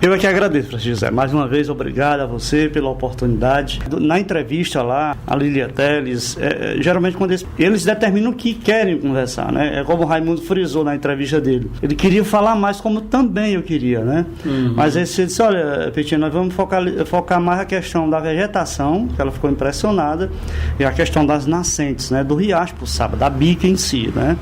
Eu é que agradeço, Francisco José. Mais uma vez, obrigado a você pela oportunidade. Na entrevista lá, a Lília Teles, geralmente quando eles determinam o que querem conversar, né? É como o Raimundo frisou na entrevista dele. Ele queria falar mais, como também eu queria, né? Mas ele disse, olha, Petinho, nós vamos focar mais a questão da vegetação, que ela ficou impressionada, e a questão das nascentes, né? Do Riacho Puçaba, da bica em si, né?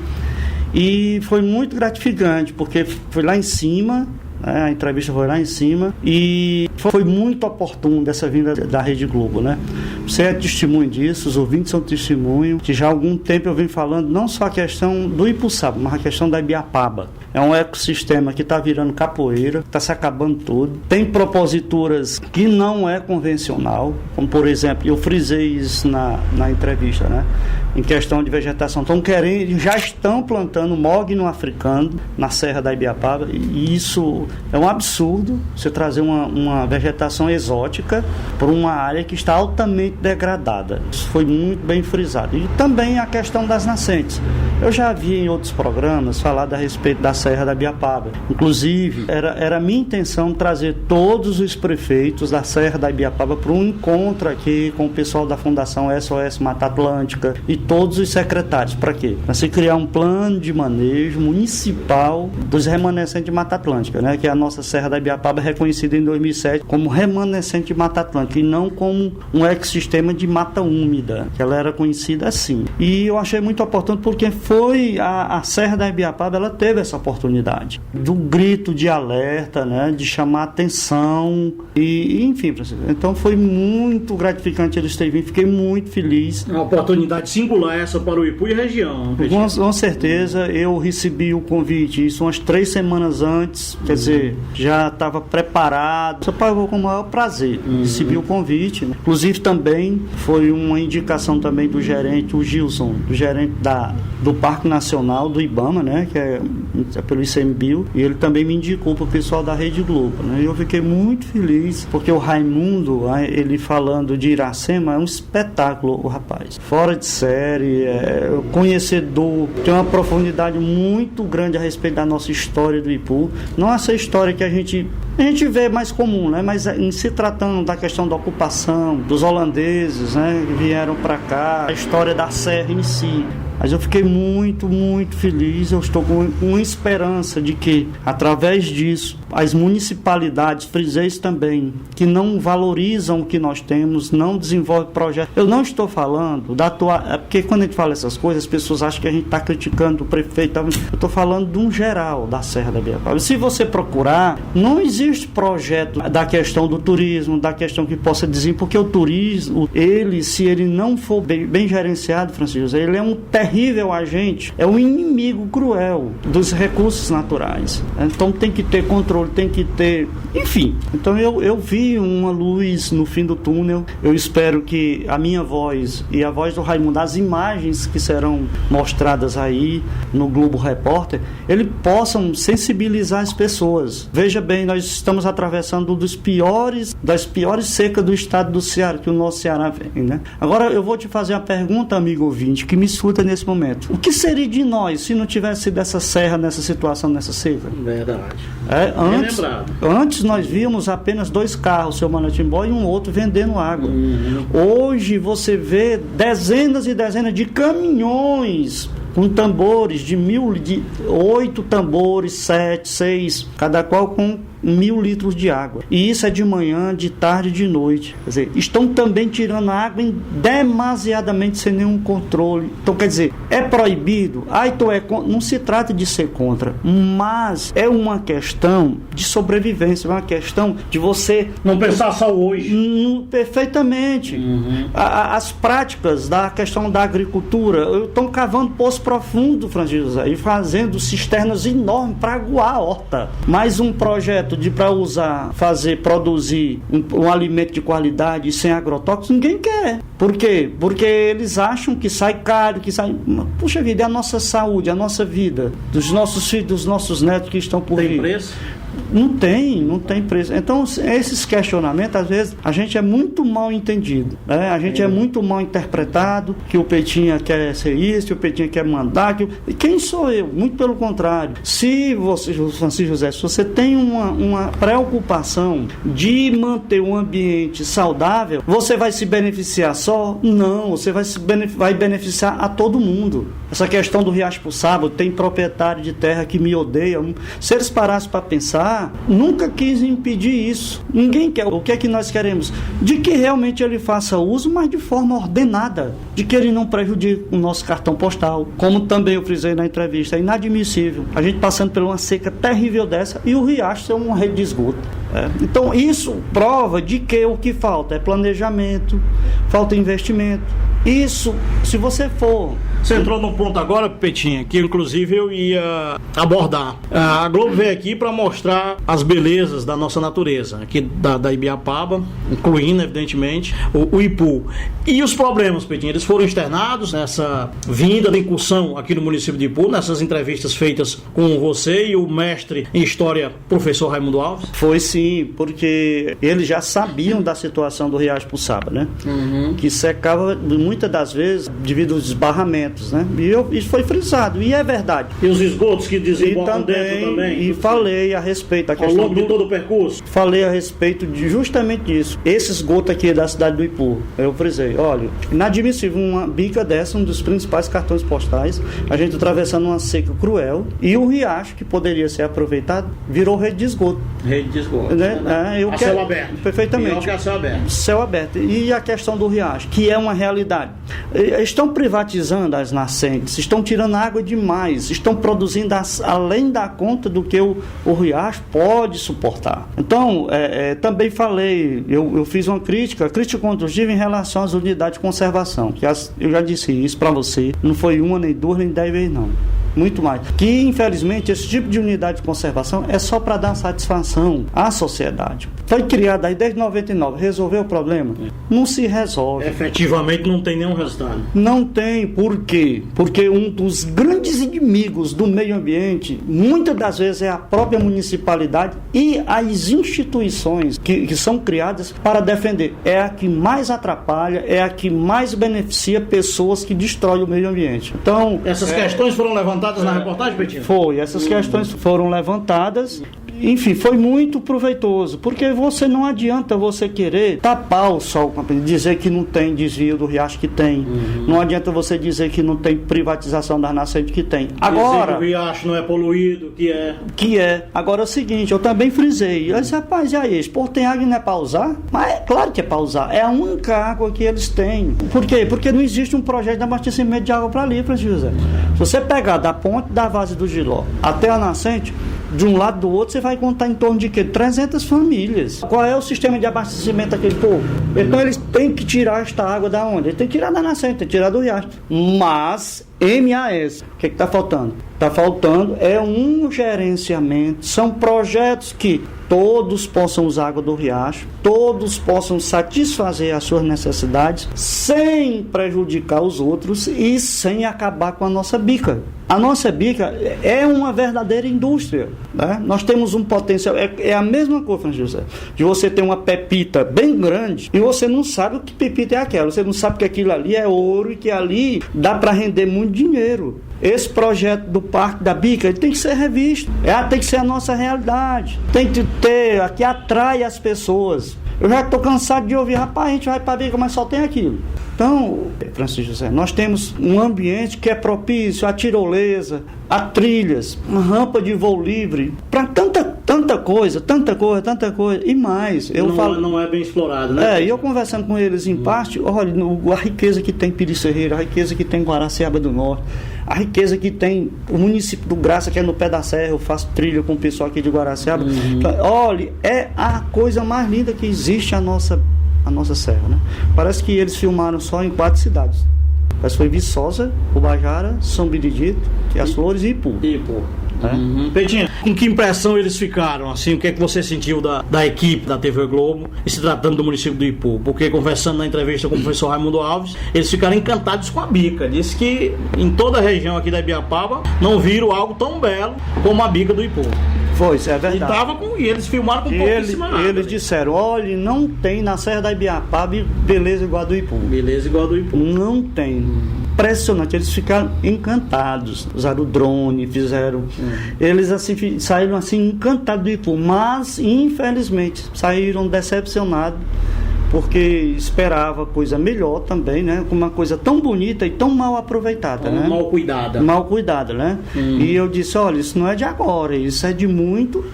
E foi muito gratificante, porque foi lá em cima, né? A entrevista foi lá em cima, e foi muito oportuno dessa vinda da Rede Globo, né? Você é testemunho disso, os ouvintes são testemunho, que já há algum tempo eu venho falando não só a questão do Ipuçaba, mas a questão da Ibiapaba. É um ecossistema que está virando capoeira, está se acabando todo. Tem proposituras que não é convencional, como por exemplo, eu frisei isso na entrevista, né? Em questão de vegetação, já estão plantando mogno africano na Serra da Ibiapaba, e isso é um absurdo, você trazer uma vegetação exótica por uma área que está altamente degradada. Isso foi muito bem frisado. E também a questão das nascentes. Eu já vi em outros programas falar a respeito da Serra da Ibiapaba. Inclusive, era minha intenção trazer todos os prefeitos da Serra da Ibiapaba para um encontro aqui com o pessoal da Fundação SOS Mata Atlântica e todos os secretários. Para quê? Para se criar um plano de manejo municipal dos remanescentes de Mata Atlântica, né? Que é a nossa Serra da Ibiapaba, reconhecida em 2007 como remanescente de Mata Atlântica e não como um ecossistema de mata úmida, que ela era conhecida assim. E eu achei muito oportuno porque foi a Serra da Ibiapaba, ela teve essa oportunidade do grito de alerta, né? De chamar atenção e enfim, então foi muito gratificante eles terem vindo, fiquei muito feliz. Uma oportunidade singular essa para o Ipu e a região. Com certeza, eu recebi o convite, isso umas 3 semanas antes, quer dizer, já estava preparado, só pagou com o maior prazer, recebi o convite, né? Inclusive também foi uma indicação também do gerente, o Gilson, do gerente do Parque Nacional do Ibama, né, que é pelo ICMBio, e ele também me indicou para o pessoal da Rede Globo, né? E eu fiquei muito feliz, porque o Raimundo, ele falando de Iracema, é um espetáculo, o rapaz, fora de série, conhecedor, tem uma profundidade muito grande a respeito da nossa história do Ipu, não essa história que a gente vê mais comum, né? Mas em se tratando da questão da ocupação, dos holandeses, né, que vieram para cá, a história da serra em si. Mas eu fiquei muito, muito feliz, eu estou com esperança de que, através disso, as municipalidades, frisei também, que não valorizam o que nós temos, não desenvolvem projetos. Eu não estou falando porque quando a gente fala essas coisas, as pessoas acham que a gente está criticando o prefeito. Eu estou falando de um geral da Serra da Ibiapaba. Se você procurar, não existe projeto da questão do turismo, da questão que possa dizer, porque o turismo, se ele não for bem gerenciado, Francisco José, ele é um terrível agente, é um inimigo cruel dos recursos naturais. Então tem que ter controle, tem que ter... Enfim, então eu vi uma luz no fim do túnel. Eu espero que a minha voz e a voz do Raimundo, as imagens que serão mostradas aí no Globo Repórter, eles possam sensibilizar as pessoas. Veja bem, nós estamos atravessando das piores secas do estado do Ceará, que o nosso Ceará vem, né? Agora eu vou te fazer uma pergunta, amigo ouvinte, que me escuta nesse momento. O que seria de nós se não tivesse sido essa serra, nessa situação, nessa seca? Verdade. Antes nós víamos apenas 2 carros, o seu Manatimbó e um outro vendendo água. Hoje você vê dezenas e dezenas de caminhões com tambores de 8 tambores, 7, 6, cada qual com 1.000 litros de água. E isso é de manhã, de tarde e de noite. Quer dizer, estão também tirando água demasiadamente sem nenhum controle. Então, quer dizer, é proibido? Então não se trata de ser contra, mas é uma questão de sobrevivência, é uma questão de você... Não pensar só hoje. Perfeitamente. As práticas da questão da agricultura, estão cavando poço profundo, Francisco José, e fazendo cisternas enormes para aguar a horta. Mais um projeto para produzir um alimento de qualidade sem agrotóxicos, ninguém quer. Por quê? Porque eles acham que sai caro, puxa vida, é a nossa saúde, a nossa vida, dos nossos filhos, dos nossos netos que estão por vir. Tem preço? Não tem preço. Então, esses questionamentos, às vezes, a gente é muito mal entendido, né? A gente é muito mal interpretado, que o Petinha quer ser isso, que o Petinha quer mandar. E quem sou eu? Muito pelo contrário. Se você, Francisco José, se você tem uma preocupação de manter um ambiente saudável, você vai se beneficiar só? Não, você vai beneficiar a todo mundo. Essa questão do Riacho pro Sábado, tem proprietário de terra que me odeia. Se eles parassem para pensar, nunca quis impedir isso. Ninguém quer. O que é que nós queremos? De que realmente ele faça uso, mas de forma ordenada. De que ele não prejudique o nosso cartão postal. Como também eu frisei na entrevista, é inadmissível a gente passando por uma seca terrível dessa e o riacho ser uma rede de esgoto. Então isso prova de que o que falta é planejamento, falta investimento. Isso, se você for... Você entrou num ponto agora, Petinha, que inclusive eu ia abordar. A Globo veio aqui para mostrar as belezas da nossa natureza, aqui da Ibiapaba, incluindo, evidentemente, o Ipu. E os problemas, Petinha, eles foram externados nessa vinda da incursão aqui no município de Ipu, nessas entrevistas feitas com você e o mestre em História, professor Raimundo Alves? Foi sim, porque eles já sabiam da situação do Riacho pro Sábado, né? Que secava muitas das vezes devido aos desbarramentos. Né? Isso foi frisado, e é verdade. E os esgotos que desembocam dentro também? E falei a respeito da questão ao longo de todo o percurso? Falei a respeito de justamente disso. Esse esgoto aqui da cidade do Ipu, eu frisei, olha, inadmissível uma bica dessa, um dos principais cartões postais, a gente atravessando uma seca cruel, e o riacho, que poderia ser aproveitado, virou rede de esgoto. Rede de esgoto. Né? Céu aberto. Perfeitamente. Que é céu aberto. Céu aberto. E a questão do riacho, que é uma realidade. Estão privatizando as nascentes, estão tirando água demais, estão produzindo além da conta do que o riacho pode suportar. Então, também falei, eu fiz uma crítica construtiva em relação às unidades de conservação, que eu já disse isso para você, não foi uma, nem duas, nem 10 vezes não. Muito mais. Que, infelizmente, esse tipo de unidade de conservação é só para dar satisfação à sociedade. Foi criada aí desde 99. Resolveu o problema? Não se resolve. Efetivamente não tem nenhum resultado. Não tem. Por quê? Porque um dos grandes inimigos do meio ambiente, muitas das vezes, é a própria municipalidade e as instituições que são criadas para defender. É a que mais atrapalha, é a que mais beneficia pessoas que destroem o meio ambiente. Então, essas questões foram levantadas na reportagem, Petinho? Foi, essas questões foram levantadas. Enfim, foi muito proveitoso, porque não adianta você querer tapar o sol, dizer que não tem desvio do riacho, que tem. Não adianta você dizer que não tem privatização das nascentes, que tem. Agora, dizer que o riacho não é poluído, que é. Agora é o seguinte, eu também frisei. Eu disse, rapaz, e aí? Pô, tem água e não é para usar? Mas é claro que é para usar. É a única água que eles têm. Por quê? Porque não existe um projeto de abastecimento de água para ali, Francisco José. Se você pegar da ponte da Várzea do Giló até a nascente, de um lado do outro, você vai contar em torno de quê? 300 famílias. Qual é o sistema de abastecimento daquele povo? Então eles têm que tirar esta água da onde? Eles têm que tirar da nascente, tem que tirar do riacho. Mas, MAS, o que está faltando? Está faltando um gerenciamento, são projetos que todos possam usar água do riacho, todos possam satisfazer as suas necessidades sem prejudicar os outros e sem acabar com a nossa bica. A nossa bica é uma verdadeira indústria, né? Nós temos um potencial, é a mesma coisa, Francisco José, de você ter uma pepita bem grande e você não sabe o que pepita é aquela, você não sabe que aquilo ali é ouro e que ali dá para render muito dinheiro. Esse projeto do Parque da Bica, ele tem que ser revisto, tem que ser a nossa realidade, tem que ter, que atrai as pessoas. Eu já estou cansado de ouvir, rapaz, a gente vai para a Bica, mas só tem aquilo. Então, Francisco José, nós temos um ambiente que é propício à tirolesa, a trilhas, uma rampa de voo livre, para tanta coisa, e mais. Não é bem explorado, né? E eu conversando com eles em parte, olha, a riqueza que tem Piri-Serreira, a riqueza que tem Guaraciaba do Norte, a riqueza que tem o município do Graça, que é no pé da serra, eu faço trilha com o pessoal aqui de Guaraciaba. Olha, é a coisa mais linda que existe a nossa serra, né? Parece que eles filmaram só em 4 cidades. Mas foi Viçosa, Ubajara, São Benedito, As Flores e Ipu. Petinha, com que impressão eles ficaram? Assim, o que é que você sentiu da equipe da TV Globo e se tratando do município do Ipu? Porque conversando na entrevista com o professor Raimundo Alves, eles ficaram encantados com a bica. Disse que em toda a região aqui da Ibiapaba não viram algo tão belo como a bica do Ipu. Foi, isso é verdade. E eles filmaram com pouquíssima água. Eles disseram, olha, não tem na Serra da Ibiapaba beleza igual a do Ipu. Beleza igual a do Ipu. Não tem. Impressionante, eles ficaram encantados. Usaram o drone, fizeram. Eles assim saíram assim encantados do Ipu, mas infelizmente saíram decepcionados, porque esperava coisa melhor também, né? Com uma coisa tão bonita e tão mal aproveitada, né? Mal cuidada. Mal cuidada, né? E eu disse, olha, isso não é de agora, isso é de muito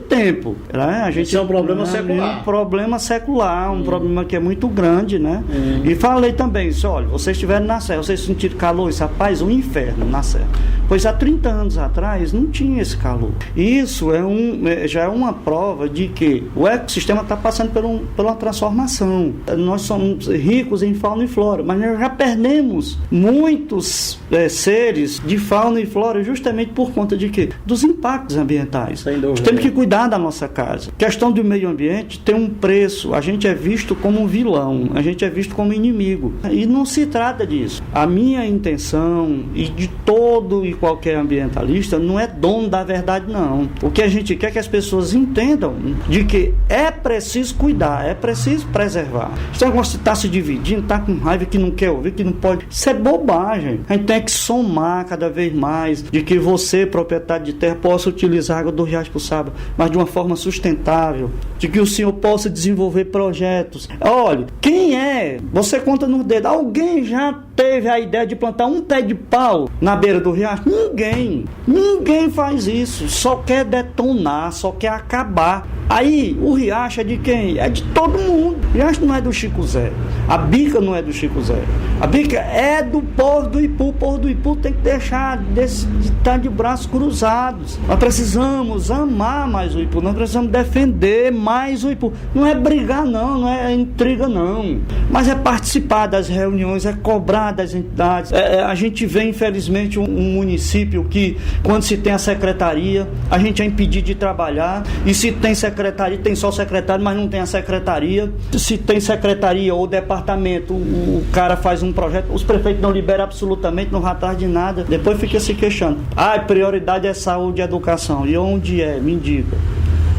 tempo, né? A gente, isso é um problema secular. Um problema secular, um problema que é muito grande, né? E falei também, isso, olha, vocês estiveram na Serra, vocês sentiram calor, isso, rapaz, um inferno na Serra. Pois há 30 anos atrás não tinha esse calor. Isso já é uma prova de que o ecossistema está passando por uma transformação. Nós somos ricos em fauna e flora, mas nós já perdemos muitos seres de fauna e flora justamente por conta de quê? Dos impactos ambientais. Sem dúvida. Nós temos que cuidar da nossa casa. A questão do meio ambiente tem um preço. A gente é visto como um vilão, a gente é visto como inimigo. E não se trata disso. A minha intenção e de todo e qualquer ambientalista não é dono da verdade, não. O que a gente quer é que as pessoas entendam de que é preciso cuidar, é preciso preservar. Esse negócio de estar se dividindo, estar com raiva que não quer ouvir, que não pode, isso é bobagem. A gente tem que somar cada vez mais de que você, proprietário de terra, possa utilizar a água do Riacho Puçaba, mas de uma forma sustentável, de que o senhor possa desenvolver projetos. Olha, quem é? Você conta no dedo. Alguém já teve a ideia de plantar um pé de pau na beira do riacho? Ninguém faz isso, só quer detonar, só quer acabar. Aí o riacho é de quem? É de todo mundo. O riacho não é do Chico Zé, a bica não é do Chico Zé, a bica é do povo do Ipu. O povo do Ipu tem que deixar de estar de braços cruzados. Nós precisamos amar mais o Ipu, nós precisamos defender mais o Ipu. Não é brigar não é intriga não, mas é participar das reuniões, é cobrar das entidades. A gente vê infelizmente um município que quando se tem a secretaria a gente é impedido de trabalhar, e se tem secretaria, tem só secretário, mas não tem a secretaria. Se tem secretaria ou departamento, o cara faz um projeto, os prefeitos não liberam absolutamente, não atrás de nada, depois fica se queixando. A prioridade é saúde e educação. E onde é? Me indica.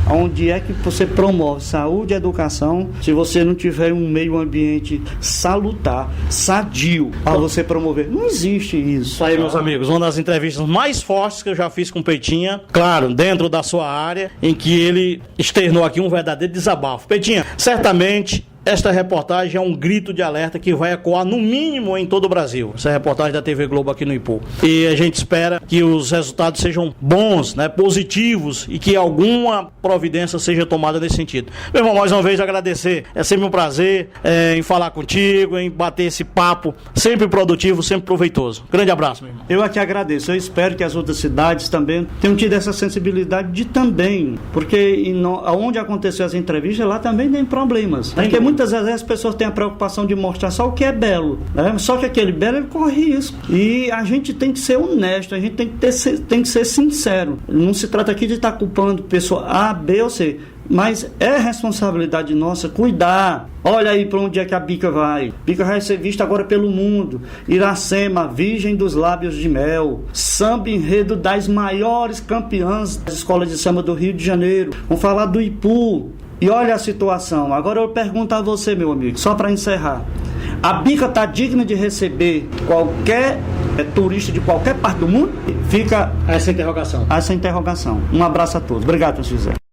Onde é que você promove saúde e educação se você não tiver um meio ambiente salutar, sadio, para você promover? Não existe isso. Isso aí, meus amigos, uma das entrevistas mais fortes que eu já fiz com o Peitinha, claro, dentro da sua área, em que ele externou aqui um verdadeiro desabafo. Peitinha, certamente esta reportagem é um grito de alerta que vai ecoar no mínimo em todo o Brasil. Essa reportagem da TV Globo aqui no Ipu. E a gente espera que os resultados sejam bons, né, positivos, e que alguma providência seja tomada nesse sentido. Meu irmão, mais uma vez agradecer. É sempre um prazer em falar contigo, em bater esse papo sempre produtivo, sempre proveitoso. Grande abraço, meu irmão. Eu aqui agradeço. Eu espero que as outras cidades também tenham tido essa sensibilidade de também, porque onde aconteceu as entrevistas, lá também tem problemas. Porque muitas vezes as pessoas têm a preocupação de mostrar só o que é belo, né? Só que aquele belo, ele corre risco. E a gente tem que ser honesto, a gente tem que ser sincero. Não se trata aqui de estar culpando pessoa A, B ou C, mas é responsabilidade nossa cuidar. Olha aí para onde é que a bica vai. Bica vai ser vista agora pelo mundo. Iracema, Virgem dos Lábios de Mel, samba enredo das maiores campeãs das escolas de samba do Rio de Janeiro. Vamos falar do Ipu. E olha a situação. Agora eu pergunto a você, meu amigo, só para encerrar. A bica está digna de receber qualquer turista de qualquer parte do mundo? Fica essa interrogação. Um abraço a todos. Obrigado, professor José.